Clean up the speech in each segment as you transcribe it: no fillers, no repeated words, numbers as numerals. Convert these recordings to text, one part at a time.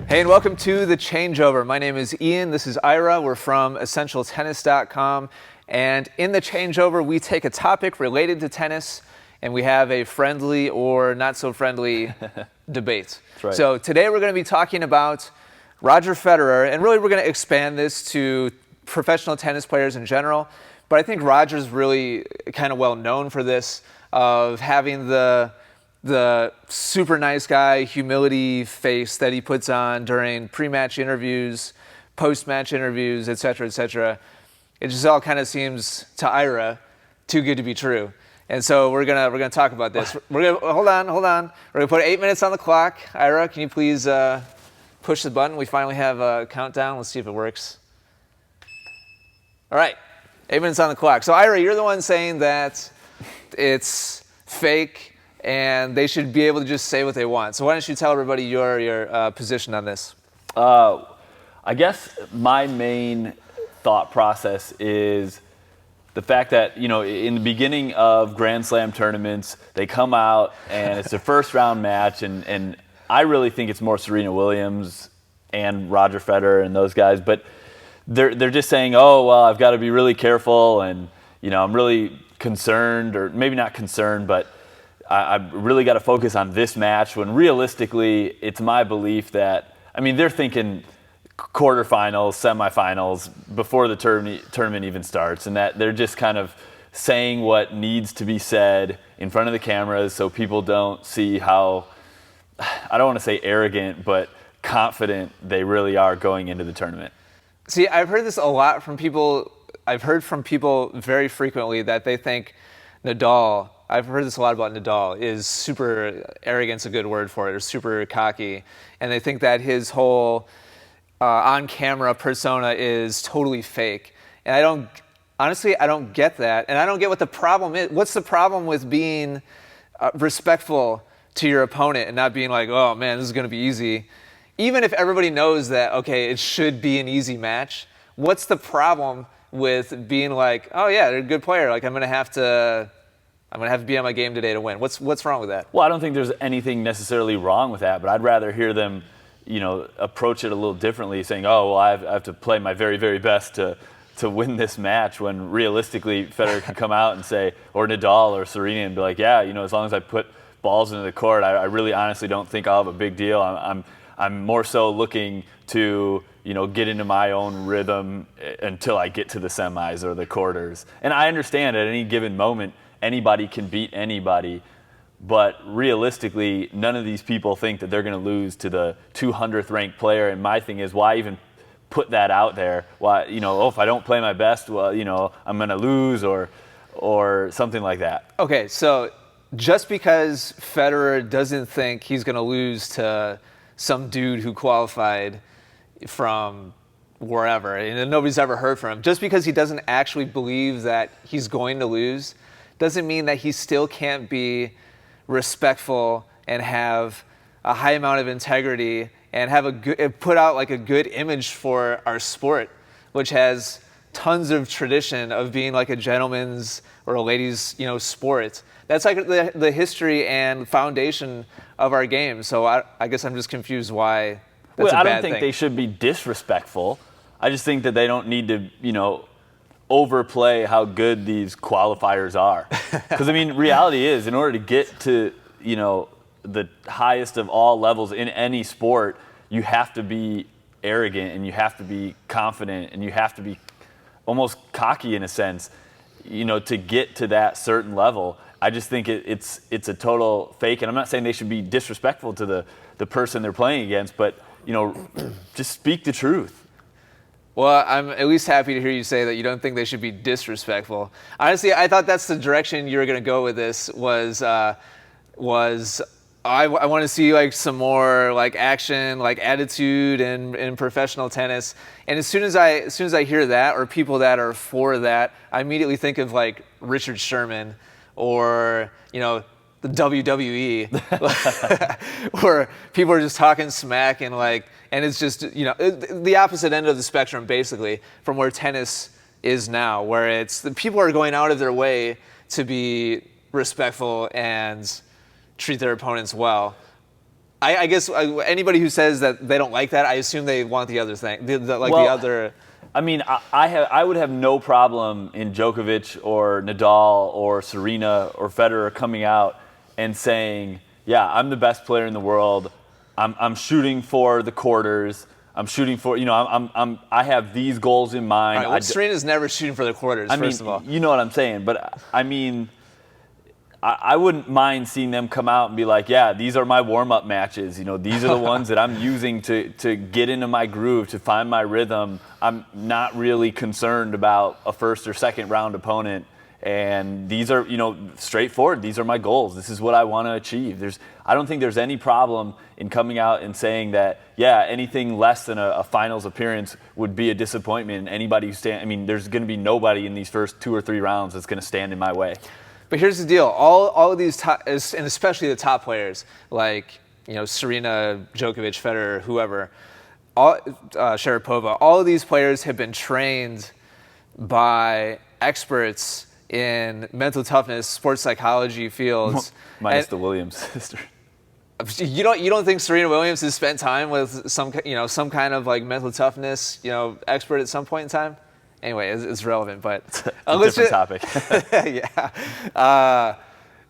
Hey, and welcome to The Changeover. My name is Ian. This is Ira. We're from EssentialTennis.com. And in The Changeover, we take a topic related to tennis, and we have a friendly or not so friendly debate. That's right. So today we're going to be talking about Roger Federer, and really we're going to expand this to professional tennis players in general. But I think Roger's really kind of well known for this, of having the super nice guy humility face that he puts on during pre-match interviews, post-match interviews, et cetera, et cetera. It just all kind of seems to Ira too good to be true. And so we're gonna talk about this. We're gonna hold on. We're gonna put 8 minutes on the clock. Ira, can you please push the button? We finally have a countdown. Let's see if it works. All right, 8 minutes on the clock. So Ira, you're the one saying that it's fake and they should be able to just say what they want. So why don't you tell everybody your position on this? I guess my main thought process is the fact that, in the beginning of Grand Slam tournaments, they come out and it's a first round match, and I really think it's more Serena Williams and Roger Federer and those guys, but they're just saying, oh, well, I've got to be really careful, and, I'm really concerned, or maybe not concerned, but I really got to focus on this match, when realistically, it's my belief that, they're thinking quarterfinals, semifinals, before the tournament even starts, and that they're just kind of saying what needs to be said in front of the cameras so people don't see how, I don't want to say arrogant, but confident they really are going into the tournament. See, I've heard this a lot from people. I've heard from people very frequently that they think Nadal, I've heard this a lot about Nadal, is super, arrogant's a good word for it, or super cocky. And they think that his whole on-camera persona is totally fake. And I don't get that. And I don't get what the problem is. What's the problem with being respectful to your opponent and not being like, oh man, this is going to be easy? Even if everybody knows that, okay, it should be an easy match, what's the problem with being like, oh yeah, they're a good player, like I'm gonna have to be on my game today to win? What's wrong with that? Well, I don't think there's anything necessarily wrong with that, but I'd rather hear them, approach it a little differently, saying, oh, well, I have to play my very, very best to win this match, when realistically Federer can come out and say, or Nadal or Serena, and be like, yeah, as long as I put balls into the court, I really honestly don't think I'll have a big deal. I'm more so looking to, get into my own rhythm until I get to the semis or the quarters. And I understand at any given moment, anybody can beat anybody, but realistically, none of these people think that they're going to lose to the 200th ranked player. And my thing is, why even put that out there? Why, if I don't play my best, well, I'm going to lose or something like that. Okay, so just because Federer doesn't think he's going to lose to some dude who qualified from wherever, and nobody's ever heard from him, just because he doesn't actually believe that he's going to lose, doesn't mean that he still can't be respectful and have a high amount of integrity and have put out like a good image for our sport, which has tons of tradition of being like a gentleman's or a ladies' sport. That's like the history and foundation of our game. So I guess I'm just confused why that's a bad thing. I don't think they should be disrespectful. I just think that they don't need to, overplay how good these qualifiers are. Because, reality is, in order to get to, the highest of all levels in any sport, you have to be arrogant, and you have to be confident, and you have to be almost cocky in a sense, to get to that certain level. I just think it's a total fake, and I'm not saying they should be disrespectful to the person they're playing against, but just speak the truth. Well, I'm at least happy to hear you say that you don't think they should be disrespectful. Honestly, I thought that's the direction you were going to go with this. I want to see like some more like action, like attitude in professional tennis. And as soon as I hear that, or people that are for that, I immediately think of like Richard Sherman or the WWE, where people are just talking smack and it's just the opposite end of the spectrum basically from where tennis is now, where it's the people are going out of their way to be respectful and treat their opponents well. I guess anybody who says that they don't like that, I assume they want the other thing, the other. I mean, I would have no problem in Djokovic or Nadal or Serena or Federer coming out and saying, yeah, I'm the best player in the world. I'm shooting for the quarters. I'm shooting for, I have these goals in mind. Right, well, Serena's never shooting for the quarters, first of all. You know what I'm saying. But, I mean, I wouldn't mind seeing them come out and be like, yeah, these are my warm-up matches. These are the ones that I'm using to get into my groove, to find my rhythm. I'm not really concerned about a first or second round opponent. And these are, straightforward. These are my goals. This is what I want to achieve. I don't think there's any problem in coming out and saying that, yeah, anything less than a finals appearance would be a disappointment. And anybody who there's going to be nobody in these first 2 or 3 rounds that's going to stand in my way. But here's the deal: all of these top, and especially the top players like Serena, Djokovic, Federer, whoever, Sharapova, all of these players have been trained by experts in mental toughness, sports psychology fields. Minus the Williams sister. You don't think Serena Williams has spent time with some kind of like mental toughness expert at some point in time? Anyway, it's relevant, but it's a different topic. Yeah.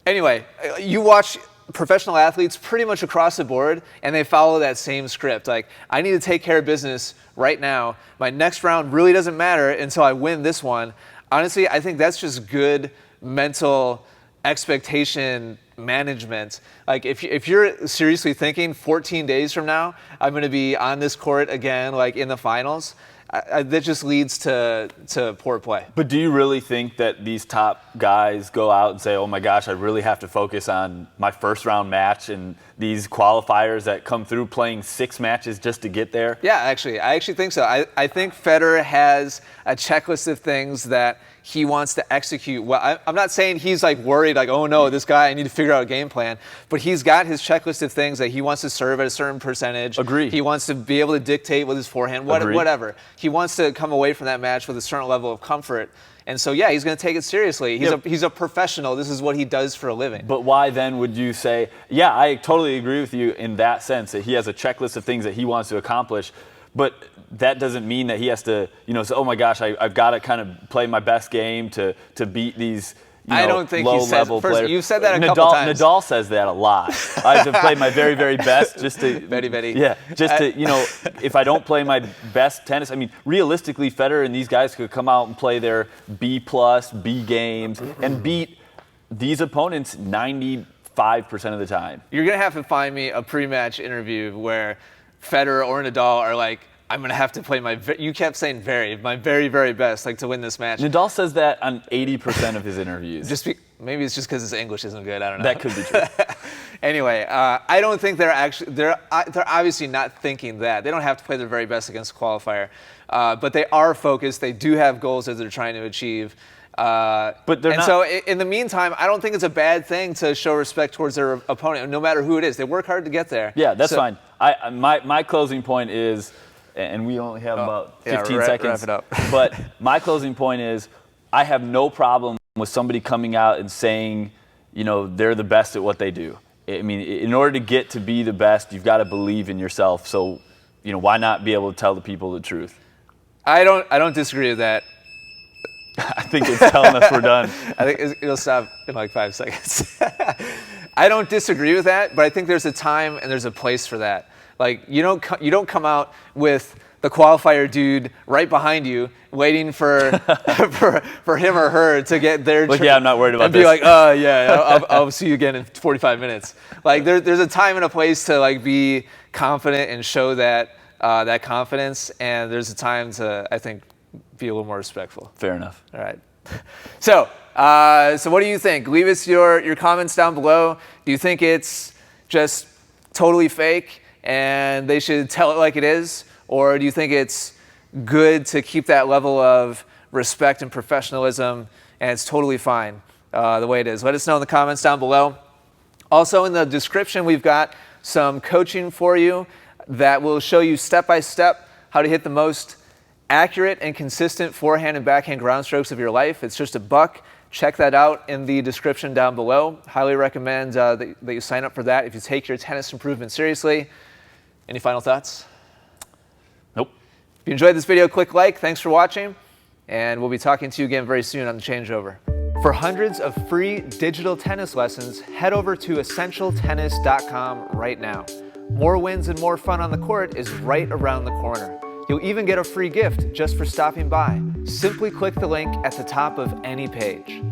Anyway, you watch professional athletes pretty much across the board, and they follow that same script. Like, I need to take care of business right now. My next round really doesn't matter until I win this one. Honestly, I think that's just good mental expectation management. Like, if you're seriously thinking 14 days from now, I'm going to be on this court again, like in the finals, that just leads to poor play. But do you really think that these top guys go out and say, oh my gosh, I really have to focus on my first round match and these qualifiers that come through playing 6 matches just to get there? Yeah, I actually think so. I think Federer has a checklist of things that he wants to execute. Well, I'm not saying he's like worried, like, oh no, this guy, I need to figure out a game plan. But he's got his checklist of things that he wants to serve at a certain percentage. Agree. He wants to be able to dictate with his forehand, whatever. He wants to come away from that match with a certain level of comfort. And so, yeah, he's going to take it seriously. He's a professional. This is what he does for a living. But why then would you say, yeah, I totally agree with you in that sense, that he has a checklist of things that he wants to accomplish. But that doesn't mean that he has to, say, oh my gosh, I've got to kind of play my best game to beat these I don't think low-level players. You've said that a couple times. Nadal says that a lot. I have to play my very, very best just to to, if I don't play my best tennis. I mean, realistically, Federer and these guys could come out and play their B+, B games and beat these opponents 95% of the time. You're going to have to find me a pre-match interview where Federer or Nadal are like, I'm going to have to play you kept saying my very, very best, like, to win this match. Nadal says that on 80% of his interviews. Maybe it's just because his English isn't good. I don't know. That could be true. Anyway, I don't think they're obviously not thinking that. They don't have to play their very best against a qualifier. But they are focused. They do have goals that they're trying to achieve. But they're not. So in the meantime, I don't think it's a bad thing to show respect towards their opponent, no matter who it is. They work hard to get there. Yeah, that's fine. My closing point is, and we only have about 15 seconds. Wrap it up. But my closing point is, I have no problem with somebody coming out and saying, they're the best at what they do. I mean, in order to get to be the best, you've got to believe in yourself. So, why not be able to tell the people the truth? I don't disagree with that. I think it's telling us we're done. I think it'll stop in like 5 seconds. I don't disagree with that, but I think there's a time and there's a place for that. Like, you don't come out with the qualifier dude right behind you, waiting for him or her to get their turn. Yeah, I'm not worried about and this. Be like, oh yeah, I'll see you again in 45 minutes. Like, there's a time and a place to like be confident and show that confidence, and there's a time to, I think, be a little more respectful. Fair enough. All right. So what do you think? Leave us your comments down below. Do you think it's just totally fake and they should tell it like it is? Or do you think it's good to keep that level of respect and professionalism and it's totally fine the way it is? Let us know in the comments down below. Also, in the description, we've got some coaching for you that will show you step-by-step how to hit the most accurate and consistent forehand and backhand ground strokes of your life. It's just $1 Check that out in the description down below. Highly recommend that you sign up for that if you take your tennis improvement seriously. Any final thoughts? Nope. If you enjoyed this video, click like. Thanks for watching, and we'll be talking to you again very soon on The Changeover. For hundreds of free digital tennis lessons, head over to essentialtennis.com right now. More wins and more fun on the court is right around the corner. You'll even get a free gift just for stopping by. Simply click the link at the top of any page.